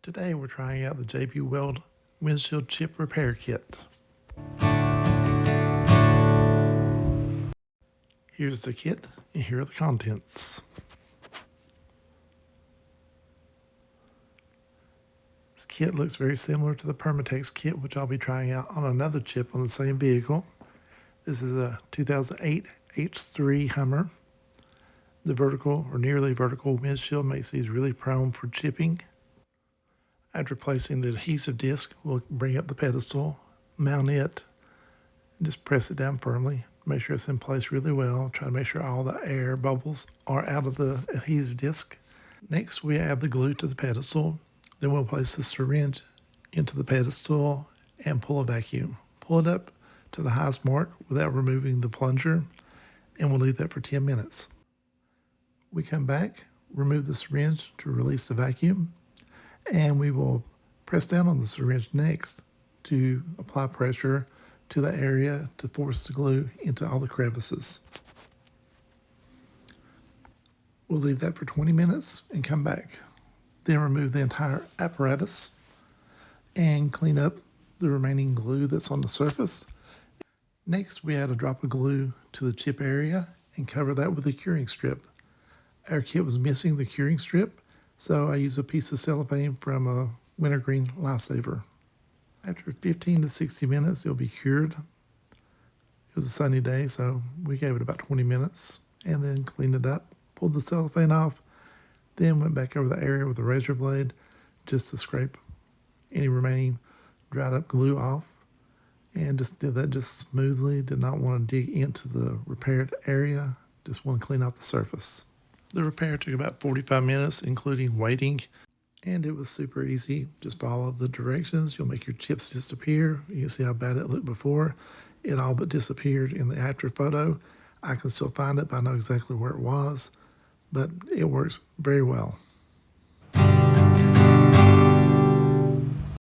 Today we're trying out the JB Weld windshield chip repair kit. Here's the kit and here are the contents. This kit looks very similar to the Permatex kit, which I'll be trying out on another chip on the same vehicle. This is a 2008 H3 Hummer. The vertical or nearly vertical windshield makes these really prone for chipping. After placing the adhesive disc, we'll bring up the pedestal, mount it, and just press it down firmly. Make sure it's in place really well. Try to make sure all the air bubbles are out of the adhesive disc. Next, we add the glue to the pedestal. Then we'll place the syringe into the pedestal and pull a vacuum. Pull it up to the highest mark without removing the plunger, and we'll leave that for 10 minutes. We come back, remove the syringe to release the vacuum, and we will press down on the syringe next to apply pressure to the area to force the glue into all the crevices. We'll leave that for 20 minutes and come back. Then remove the entire apparatus and clean up the remaining glue that's on the surface. Next, we add a drop of glue to the chip area and cover that with a curing strip. Our kit was missing the curing strip, so I used a piece of cellophane from a wintergreen lifesaver. After 15 to 60 minutes, it'll be cured. It was a sunny day, so we gave it about 20 minutes and then cleaned it up, pulled the cellophane off, then went back over the area with a razor blade just to scrape any remaining dried up glue off, and just did that just smoothly. Did not want to dig into the repaired area, just want to clean out the surface. The repair took about 45 minutes, including waiting, and it was super easy. Just follow the directions. You'll make your chips disappear. You can see how bad it looked before. It all but disappeared in the after photo. I can still find it, but I know exactly where it was, but it works very well.